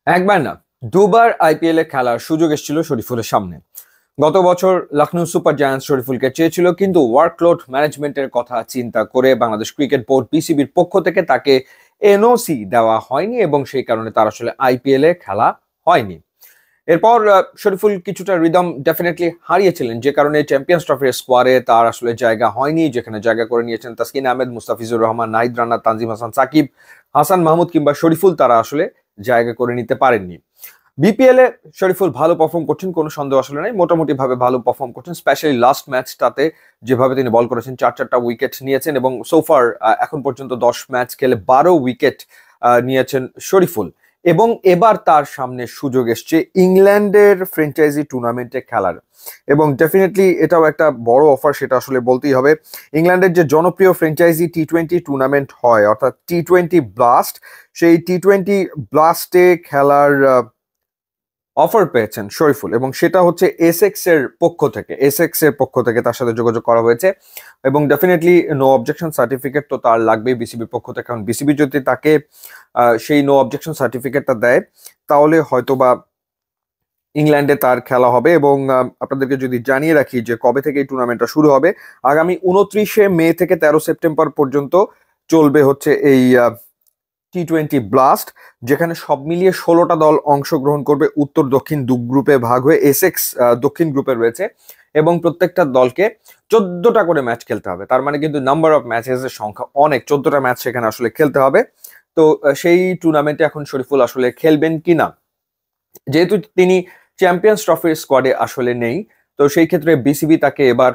একবার না, দুবার আইপিএল এ খেলার সুযোগ এসেছিল শরীফুলের সামনে। গত বছর লখনৌ সুপার জায়ান্টস শরীফুলকে চেয়েছিল, কিন্তু ওয়ার্কলোড ম্যানেজমেন্টের কথা চিন্তা করে বাংলাদেশ ক্রিকেট বোর্ড বিসিবির পক্ষ থেকে তাকে এনওসি দেওয়া হয়নি এবং সেই কারণে তার আসলে আইপিএল এ খেলা হয়নি। এরপর শরীফুল কিছুটা রিদম ডেফিনেটলি হারিয়েছিলেন, যে কারণে চ্যাম্পিয়ন্স ট্রফির স্কোয়াডে তার আসলে জায়গা হয়নি, যেখানে জায়গা করে নিয়েছেন তাসকিন আহমেদ, মুস্তাফিজুর রহমান, নাহিদ রানা, তানজিম হাসান সাকিব, হাসান মাহমুদ কিংবা শরীফুল। তারা আসলে জায়গা করে নিতে পারেননি। বিপিএল এ শরীফুল ভালো পারফর্ম করছেন, কোনো সন্দেহ আসলে নাই। মোটামুটি ভাবে ভালো পারফর্ম করছেন, স্পেশালি লাস্ট ম্যাচটাতে যেভাবে তিনি বল করেছেন, চারটা উইকেট নিয়েছেন এবং সোফার এখন পর্যন্ত 10 ম্যাচ খেলে 12 উইকেট নিয়েছেন শরীফুল। এবং এবার তার সামনে সুযোগ এসছে ইংল্যান্ডের ফ্র্যাঞ্চাইজি টুর্নামেন্টে খেলার, এবং ডেফিনেটলি এটাও একটা বড় অফার, সেটা আসলে বলতেই হবে। ইংল্যান্ডের যে জনপ্রিয় ফ্র্যাঞ্চাইজি টি-20 টুর্নামেন্ট হয়, অর্থাৎ টি-20 ব্লাস্ট, সেই টি-20 ব্লাস্টে খেলার অফার পেয়েছেন শরীফুল, এবং সেটা হচ্ছে এসএক্স এর পক্ষ থেকে তার সাথে যোগাযোগ করা হয়েছে। এবং ডেফিনেটলি নো অবজেকশন সার্টিফিকেট তো তার লাগবে বিসিবির পক্ষ থেকে। কারণ বিসিবি যদি তাকে সেই নো অবজেকশন সার্টিফিকেটটা দেয়, তাহলে হয়তোবা ইংল্যান্ডে তার খেলা হবে। এবং আপনাদেরকে যদি জানিয়ে রাখি যে কবে থেকে এই টুর্নামেন্টটা শুরু হবে, আগামী 29শে মে থেকে 13 সেপ্টেম্বর পর্যন্ত চলবে হচ্ছে এই টি-20 ব্লাস্ট, যেখানে সব মিলিয়ে 16টা দল অংশগ্রহণ করবে। উত্তর দক্ষিণ দু গ্রুপে ভাগ হয়ে এসএক্স দক্ষিণ গ্রুপে রয়েছে, এবং প্রত্যেকটা দলকে 14টা করে ম্যাচ খেলতে হবে। তার মানে কিন্তু নাম্বার অফ ম্যাচেস এর সংখ্যা অনেক, 14টা ম্যাচ সেখানে আসলে খেলতে হবে। তো সেই টুর্নামেন্টে এখন শরীফুল আসলে খেলবেন কিনা, যেহেতু তিনি চ্যাম্পিয়ন্স ট্রফির স্কোয়াডে আসলে নেই, তো সেই ক্ষেত্রে বিসিবি তাকে এবার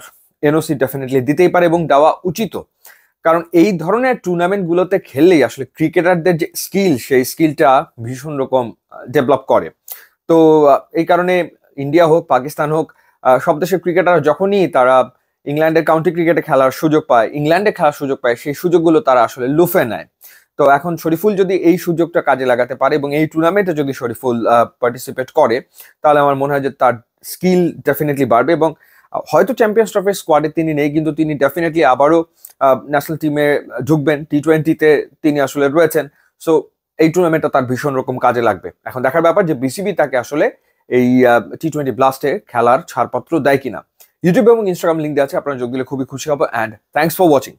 এনওসি ডেফিনেটলি দিতেই পারে এবং দেওয়া উচিত। কারণ এই ধরনের টুর্নামেন্ট গুলোতে খেললেই আসলে ক্রিকেটারদের যে স্কিল, সেই স্কিলটা ভীষণ রকম ডেভেলপ করে। তো এই কারণে ইন্ডিয়া হোক, পাকিস্তান হোক, সব দেশের ক্রিকেটার যখনই তারা ইংল্যান্ডের কাউন্টি ক্রিকেটে খেলার সুযোগ পায়, ইংল্যান্ডে খেলার সুযোগ পায়, সেই সুযোগগুলো তারা আসলে লুফে নেয়। তো এখন শরীফুল যদি এই সুযোগটা কাজে লাগাতে পারে এবং এই টুর্নামেন্টে যদি শরীফুল পার্টিসিপেট করে, তাহলে আমার মনে হয় যে তার স্কিল ডেফিনেটলি বাড়বে। এবং হয়তো চ্যাম্পিয়ন্স ট্রফির স্কোয়াডে তিনি নেই, কিন্তু তিনি ডেফিনেটলি আবারও ন্যাশনাল টিমে ঢুকবেন। টি-20তে তিনি আসলে রয়েছেন। সো এই টুর্নামেন্টটা তার ভীষণ রকম কাজে লাগবে। এখন দেখার ব্যাপার যে বিসিবি তাকে আসলে এই টি-20 ব্লাস্টে খেলার ছাড়পত্র দেয় কিনা। ইউটিউব এবং ইনস্টাগ্রাম লিঙ্ক দেওয়া আছে, আপনারা যোগ দিলে খুবই খুশি হবো। And thanks for watching.